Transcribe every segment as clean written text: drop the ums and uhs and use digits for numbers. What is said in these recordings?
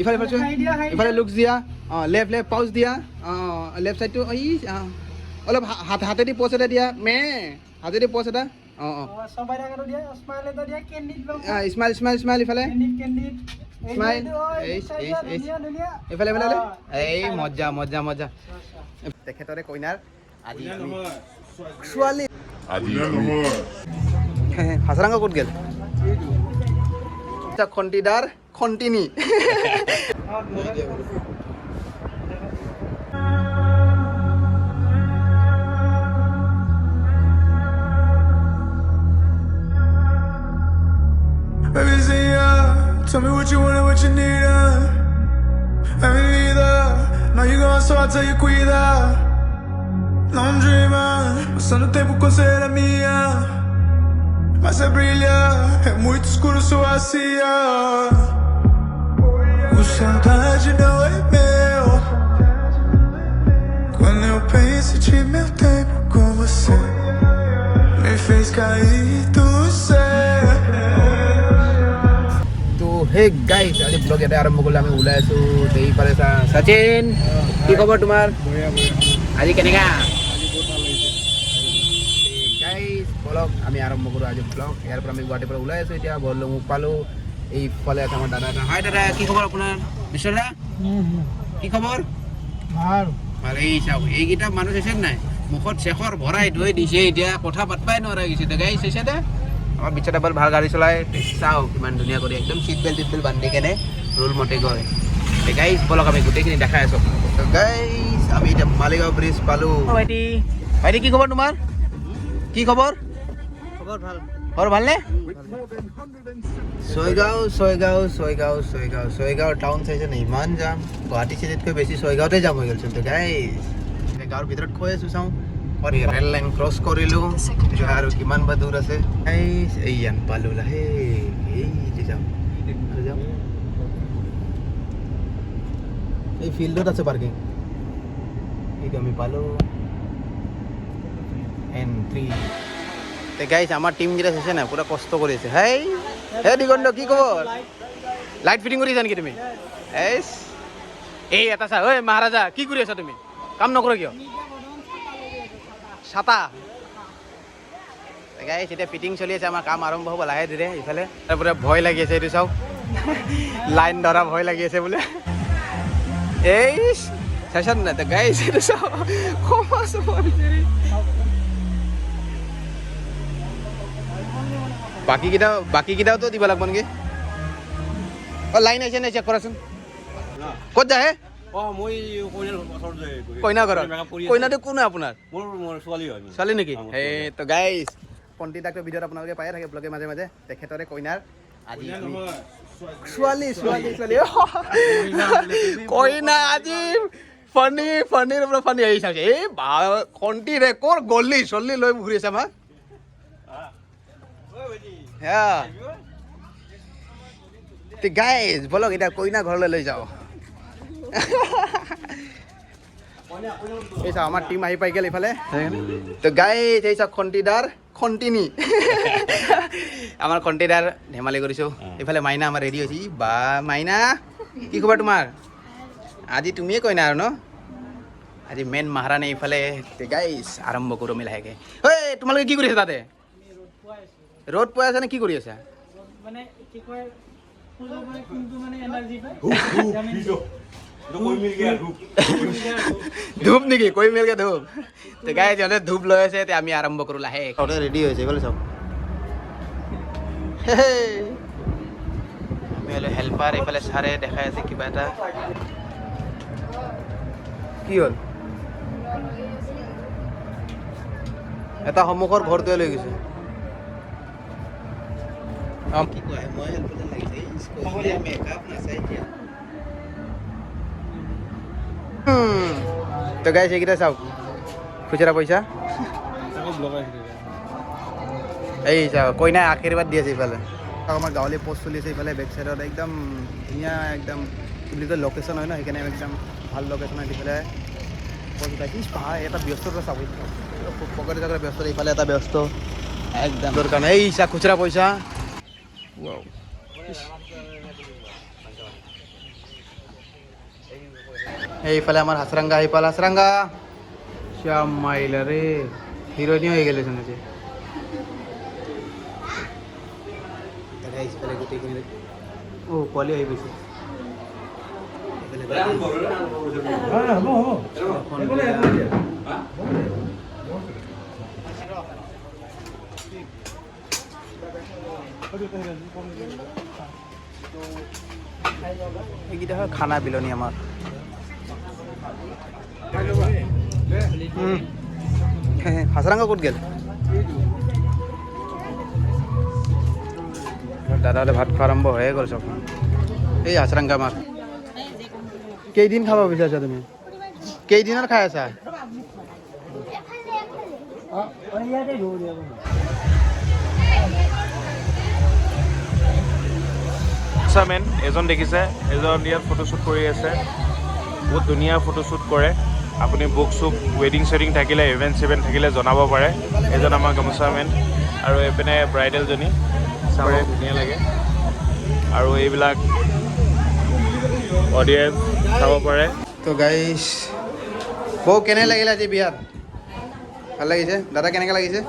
ইফালে ইফালে লুকছ দিয়া লেফ্ট পাউচ দিয়া লেফ্ট চাইডটো অলপ হাতেদি প'জ এটা দিয়া হাতেদি প'জ এটা স্মাইল ইফালে স্মাইল ইফালে এই মজা মজা মজা তেখেতৰে কইনাৰ আজি ছোৱালী হাজৰাঙ্গ ক'ত গেল খন্তিদাৰ খন্তিনী Baby, say tell me what you want and what you need. I mean, either. Now you gone, so I tell you, cuida. Não dreama, passando tempo com você era minha. Mas você brilha, é muito escuro sua cia. O saudade não é meu. Quando eu penso, tive meu tempo com você. Me fez cair do céu. Hey guys আজি blog এটা আৰম্ভ কৰিলে আমি ওলাই আছো এইফালে সচিন কি খবৰ তোমাৰ আজি কেনেকা গাইজ ব্লগ আমি আৰম্ভ কৰোঁ আজি ব্লগ ইয়াৰ পৰা আমি গুৱাহাটীৰ পৰা ওলাই আছো এতিয়া বৰলুমুখ পালোঁ এইফালে আছে আমাৰ দাদা এটা হয় দাদা কি খবৰ আপোনাৰ বিশ্বদা কি খবৰ ভাল এই চাওক এইকেইটা মানুহ চাইছে নাই মুখত শেষৰ ভৰাই ধুই দিছে এতিয়া কথা পাতবাই নোৱাৰা গৈছে গাইজ চাইছে দে আমাৰ বিচ্ছা ডাবল ভাল গাড়ি চলায় চাও কিমান ধুনীয়া কৰি একদম চিট বেল্ট বান্ধি কেনে ৰোল মতে গৈ গাইজ বলক আমি গোটেইখিনি দেখাই আছো গাইজ আমি এতিয়া মালিগাঁও ব্ৰিজ পালোঁ ভাইটি কি খবৰ তোমাৰ কি খবৰ ভাল ভালনে ছয়গাঁও টাউন চাইছে নে ইমান যাম গুৱাহাটী চিটিতকৈ বেছি ছয়গাঁৱতে যাম হৈ গ'লচোন গাইজ গাঁৱৰ ভিতৰত কৈ আছো চাওঁ ৰেল লাইন ক্ৰছ কৰিলোঁ আৰু কিমান বা দূৰ আছে এই পালোঁ লাহে এই যাওঁ এই ফিল্ডত আছে পাৰ্কিং এইটো আমি পালোঁ এণ্ট্ৰি গাইজ আমাৰ টিমকেইটা চাইছে নাই পুৰা কষ্ট কৰি আছে হে দিগন্ত কি খবৰ লাইট ফিটিং কৰিছা নেকি তুমি এই এটা চা ঐ মহাৰাজা কি কৰি আছা তুমি কাম নকৰা কিয় ছাতা গাইজ এতিয়া ফিটিং চলি আছে আমাৰ কাম আৰম্ভ হ'ব লাহে ধীৰে ইফালে তাৰপৰা ভয় লাগি আছে এইটো চাওক লাইন ধৰা ভয় লাগি আছে বোলে এই চাইছা নাই গাইজ এইটো চাওক বাকীকেইটাওতো দিব লাগিব নেকি লাইন আহিছে নাই চেক কৰাচোন ক'ত যায় কইনা ঘৰত কইনাটো কোন হয় আপোনাৰ ছোৱালী নেকি সেই তো গাইজ কণ্টিদাকটো ভিডিঅ'ত আপোনালোকে পায়ে থাকে ব্লগে মাজে মাজে তেখেতৰে কইনাৰ আজি ছোৱালী কইনা আজি ফানিৰ পৰা ফানি আহি চাইছে এই বা কণ্টিৰে ক'ৰ গলি চল্লি লৈ ঘূৰি আছে আমাক গাইজ বলক এতিয়া কইনা ঘৰলৈ লৈ যাওঁ এই চাওক আমাৰ টিম আহি পাই গ'ল এইফালে তো গাইজ এই চাওক খন্তিনী আমাৰ খন্তিদাৰ ধেমালি কৰিছোঁ এইফালে মাইনা আমাৰ ৰেডি হৈছে বা মাইনা কি খবৰ তোমাৰ আজি তুমিয়ে কইনা আৰু ন আজি মেইন মহাৰাণী এইফালে গাইজ আৰম্ভ কৰোঁ আমি লাহেকৈ ঐ তোমালোকে কি কৰি আছা তাতে ৰ'দ পোৱাই আছা নে কি কৰি আছা ধূপ নেকি কৈ মিলকে ধূপ গাইজ সিহঁতে ধূপ লৈ আছে এতিয়া আমি আৰম্ভ কৰোঁ লাহে ৰেডি হৈছে এইফালে চাওক আমি হ'লো হেল্পাৰ এইফালে ছাৰে দেখাই আছে কিবা এটা কি হ'ল এটা সন্মুখৰ ঘৰটোৱে লৈ গৈছে কি কয় মই হেল্পতে লাগিছে মেকআপ নাচাই এতিয়া তো গাইজ এইকেইটা চাওক খুচুৰা পইচা এই চাওক কইনাই আশীৰ্বাদ দি আছে ইফালে আমাৰ গাঁৱলীয়া প'ষ্ট চলি আছে ইফালে বেক চাইডত একদম ধুনীয়া একদম কি বুলি কয় লোকেশ্যন হয় ন সেইকাৰণে একদম ভাল লোকেশ্যন হয় দি পেলাই প'ষ্ট উঠাইছে পাহাৰ এটা ব্যস্ততা চাব পকেটে জেগাত ব্যস্ত ইফালে এটা ব্যস্ত একদম তোৰ কাৰণে এই চা খুচুৰা পইচা এইফালে আমাৰ হাচৰাংগা আহি পাল হাচৰাংগা শ্যাম মাইল ৰে হিৰোইনি হৈ গ'লে চোন আজি অ' পোৱালি আহি গৈছে এইকেইটা হয় খানা বিলনি আমাৰ হাচৰাংগা ক'ত গেল দাদাহঁতে ভাত খোৱা আৰম্ভ হৈয়ে গ'ল চব এই হাচৰাংগা আমাৰ কেইদিন খাব বিচাৰিছা তুমি কেইদিনত খাই আছা মেন এজন দেখিছে এজন ইয়াত ফটোশ্বুট কৰি আছে বহুত ধুনীয়া ফটোশ্বুট কৰে আপুনি বুক চুক ৱেডিং চেডিং থাকিলে ইভেণ্ট চিভেণ্ট থাকিলে জনাব পাৰে এজন আমাৰ গামোচা মেন আৰু এইপিনে ব্ৰাইডেলজনী চাব ধুনীয়া লাগে আৰু এইবিলাক অডিয়েঞ্চ চাব পাৰে তো গাইছ বৌ কেনে লাগিলে আজি বিয়াত ভাল লাগিছে দাদা কেনেকৈ লাগিছে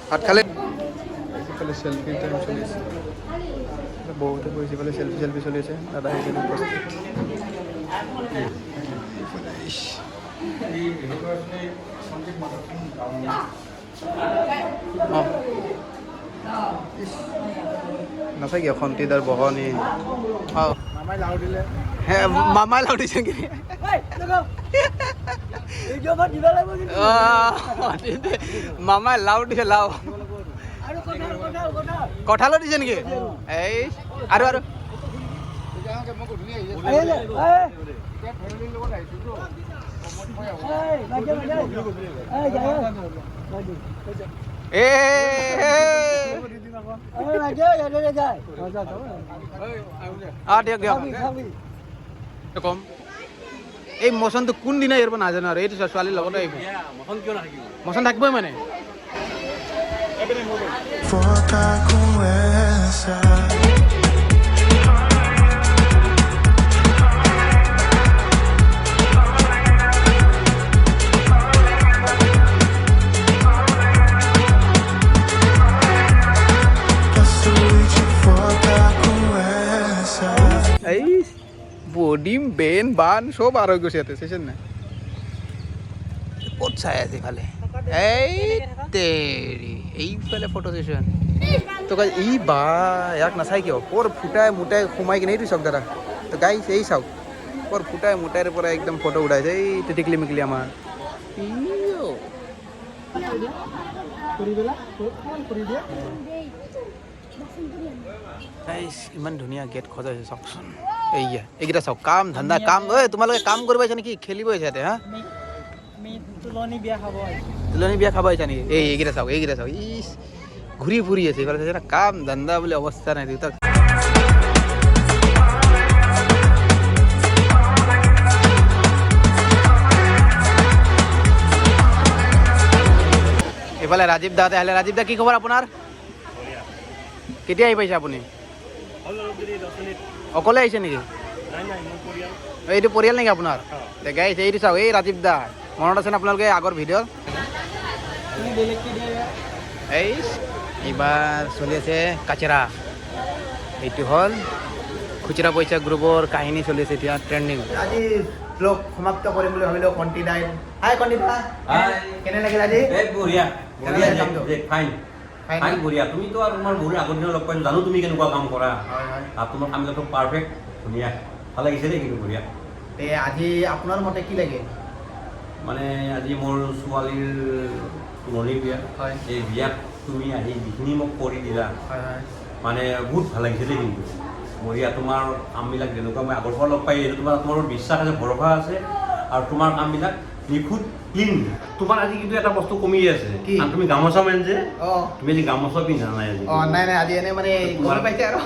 ভাত খালে এইফালে চেল্ফি টাইম চলি আছে বহুতে বহিছে এইফালে চেল্ফি চলি আছে দাদা সেইখিনি নাথাকি খন্তিদাৰ বহনি মামাই লাউ দিছে নেকি মামাই লাউ দিছে লাউ কঁঠালো দিছে নেকি এই আৰু আৰু দিয়ক দিয়ক কম এই মচনটো কোনদিনা এৰিব নাজানো আৰু এইটো ছোৱালীৰ লগতে আহিব মচন থাকিবই মানে Foca com essa. এই বডিম বেন বান সব আর গৈছে ইয়াতে চাইছে নাই ক'ত চাই আছে ইফালে এই তেৰি এইফালে ফটো সেশন তো গাইজ ই বা ইয়াক নাচাই কিয় পৰ ফুটাই মুটাই সোমাই কিনে এইটো চাওক দাদা তো গাইজ এই চাওক পৰ ফুটাই মুটাইৰ পৰা একদম ফটো উঠাইছে এই টিকলি মিকলি আমাৰ গাইজ ইমান ধুনীয়া গেট সজাইছে চাওকচোন এইয়া এইকেইটা চাওক কাম ধান্দা কাম ঐ তোমালোকে কাম কৰিব আহিছা নেকি খেলিব আহিছা ইয়াতে হা তুলনি বিয়া খাব আহিছা নেকি এইকেইটা চাওক ইচ ঘূৰি ফুৰি আছে এইফালে চাইছে না কাম ধান্দা বুলি অৱস্থা নাই দেউতাক এইফালে ৰাজীৱ দাহঁতে আহিলে ৰাজীৱ দা কি খবৰ আপোনাৰ কেতিয়া আহি পাইছে আপুনি অকলে আহিছে নেকি এইটো পৰিয়াল নেকি আপোনাৰ গাইছে এইটো চাওক এই ৰাজীৱ দা মনত আছে না আপোনালোকে আগৰ ভিডিঅ' এই এইবাৰ চলি আছে কাচেৰা এইটো হ'ল খুচুৰা পইচা গ্ৰুপৰ কাহিনী চলি আছে এতিয়া ট্ৰেণ্ডিং আজি ব্লগ সমাপ্ত কৰিম বুলি ভাবিলোঁ কণ্টি দাই হাই কণ্টি দা কেনে লাগিল আজি বঢ়িয়া ফাইন বঢ়িয়া তুমিতো আৰু তোমাৰ বহুত আগৰ দিনৰ লগ পাইছোঁ জানো তুমি কেনেকুৱা কাম কৰা আৰু তোমাৰ কামবিলাকতো পাৰফেক্ট ধুনীয়া ভাল লাগিছে দেই কিন্তু বঢ়িয়া আজি আপোনাৰ মতে কি লাগে মানে আজি মোৰ ছোৱালীৰ তুলনি বিয়া হয় এই বিয়াত তুমি আহি যিখিনি মোক কৰি দিলা হয় হয় মানে বহুত ভাল লাগিছে দেই কিন্তু বঢ়িয়া তোমাৰ কামবিলাক যেনেকুৱা মই আগৰ পৰা লগ পাই আহিছোঁ তোমাৰ বিশ্বাস আছে ভৰসা আছে আৰু তোমাৰ কামবিলাক নিখুঁত ক্লিন তোমাৰ আজি কিন্তু এটা বস্তু কমি আছে কি তুমি গামোচা মেন যে তুমি আজি গামোচা পিন্ধা নাই আজি নাই আজি এনে মানে গম পাইছে আৰু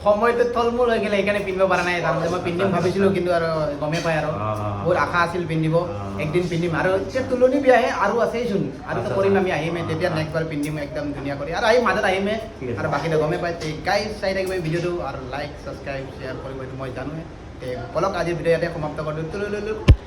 সময়টো থলমূল হৈ গ'লে সেইকাৰণে পিন্ধিব পৰা নাই তাৰমানে মই পিন্ধিম ভাবিছিলোঁ কিন্তু আৰু গমেই পাই আৰু বহুত আশা আছিল পিন্ধিব একদিন পিন্ধিম আৰু এতিয়া তুলনি বিয়াহে আৰু আছেইচোন আৰু কৰিম আমি আহিমে তেতিয়া নেক্সট বাৰ পিন্ধিম একদম ধুনীয়া কৰি আৰু আহিম মাজত আহিমে আৰু বাকীটো গমেই পাই গাইজ চাই থাকিব ভিডিঅ'টো আৰু লাইক ছাবস্ক্ৰাইব শ্বেয়াৰ কৰিব এইটো মই জানোৱে বলক আজিৰ ভিডিঅ' ইয়াতে সমাপ্ত কৰিলোঁ